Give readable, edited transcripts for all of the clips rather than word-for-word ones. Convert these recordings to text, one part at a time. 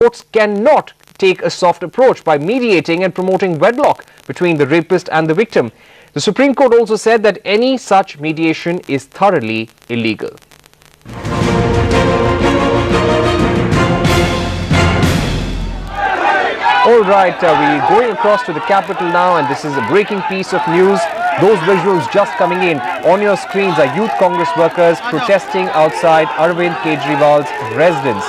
courts cannot take a soft approach by mediating and promoting wedlock between the rapist and the victim. The Supreme Court also said that any such mediation is thoroughly illegal. All right, we're going across to the capital now, and this is a breaking piece of news. Those visuals just coming in on your screens are Youth Congress workers protesting outside Arvind Kejriwal's residence.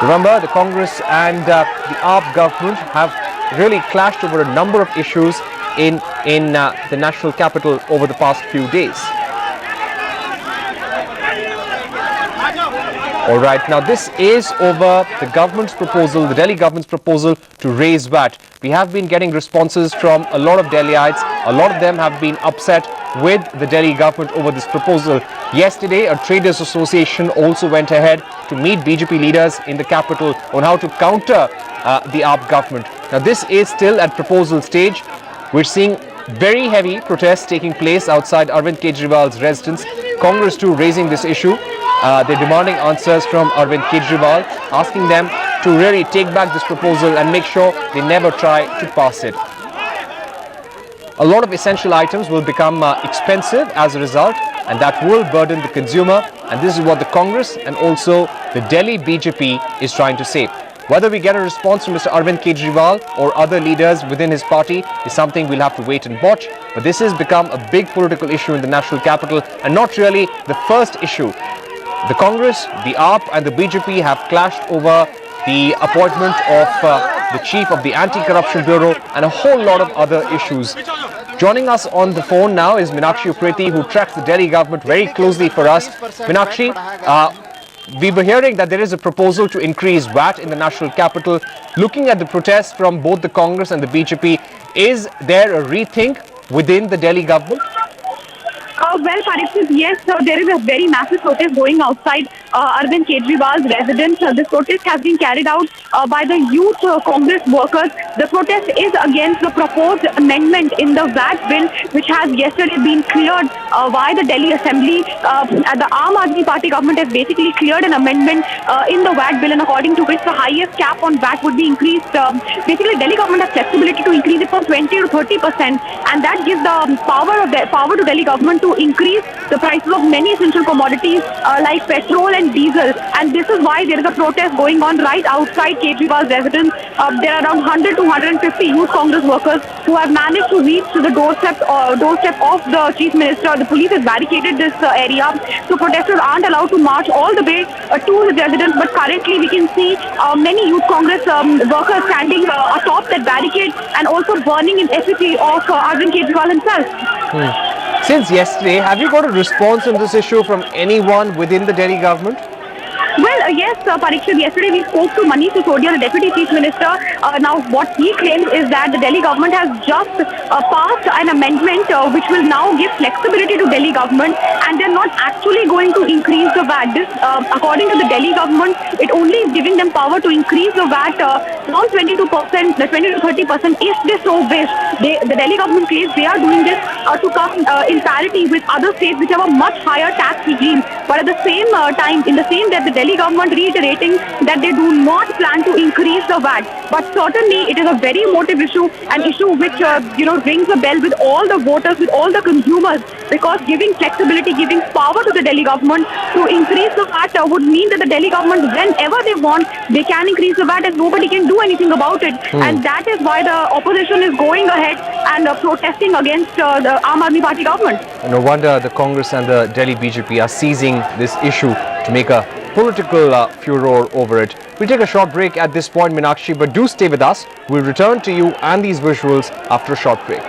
Remember, the Congress and the AAP government have really clashed over a number of issues in the national capital over the past few days. All right, now this is over the government's proposal, the Delhi government's proposal to raise VAT. We have been getting responses from a lot of Delhiites. A lot of them have been upset with the Delhi government over this proposal. Yesterday, a traders association also went ahead to meet BJP leaders in the capital on how to counter the AAP government. Now this is still at proposal stage. We're seeing very heavy protests taking place outside Arvind Kejriwal's residence. Congress too raising this issue. They're demanding answers from Arvind Kejriwal, asking them to really take back this proposal and make sure they never try to pass it. A lot of essential items will become expensive as a result, and that will burden the consumer. And this is what the Congress and also the Delhi BJP is trying to say. Whether we get a response from Mr. Arvind Kejriwal or other leaders within his party is something we'll have to wait and watch. But this has become a big political issue in the national capital, and not really the first issue. The Congress, the AAP and the BJP have clashed over the appointment of the chief of the Anti-Corruption Bureau and a whole lot of other issues. Joining us on the phone now is Meenakshi Upreti, who tracks the Delhi government very closely for us. Meenakshi, we were hearing that there is a proposal to increase VAT in the national capital. Looking at the protests from both the Congress and the BJP, is there a rethink within the Delhi government? Well, Parikshit, yes, there is a very massive protest going outside Arvind Kejriwal's residence. This protest has been carried out by the Youth Congress workers. The protest is against the proposed amendment in the VAT bill, which has yesterday been cleared by the Delhi Assembly. The Aam Aadmi Party government has basically cleared an amendment in the VAT bill, and according to which the highest cap on VAT would be increased. Basically, Delhi government has flexibility to increase it from 20 to 30%, and that gives the power to Delhi government to increase the prices of many essential commodities like petrol and diesel. And this is why there is a protest going on right outside Kejriwal's residence. There are around 100 to 150 Youth Congress workers who have managed to reach to the doorstep of the Chief Minister. The police has barricaded this area, so protesters aren't allowed to march all the way to his residence. But currently we can see many Youth Congress workers standing atop that barricade and also burning in effigy of Arvind Kejriwal himself. Since yesterday, have you got a response on this issue from anyone within the Delhi government? Well, yes, Parikshit, yesterday we spoke to Manish Sisodia, the Deputy Chief Minister. Now, what he claims is that the Delhi government has just passed an amendment which will now give flexibility to Delhi government, and they're not actually going to increase the VAT. This, according to the Delhi government, it only is giving them power to increase the VAT from 22%, 20 to 30% if they so wish. The Delhi government claims they are doing this to come in parity with other states which have a much higher tax regime. But at the same time, in the same day, the Delhi government reiterating that they do not plan to increase the VAT. But certainly it is a very emotive issue, an issue which rings a bell with all the voters, with all the consumers, because giving flexibility, giving power to the Delhi government to increase the VAT would mean that the Delhi government, whenever they want, they can increase the VAT and nobody can do anything about it. And that is why the opposition is going ahead and protesting against the Aam Aadmi Party government. No wonder the Congress and the Delhi BJP are seizing this issue to make a political furor over it. We'll take a short break at this point, Meenakshi, but do stay with us. We'll return to you and these visuals after a short break.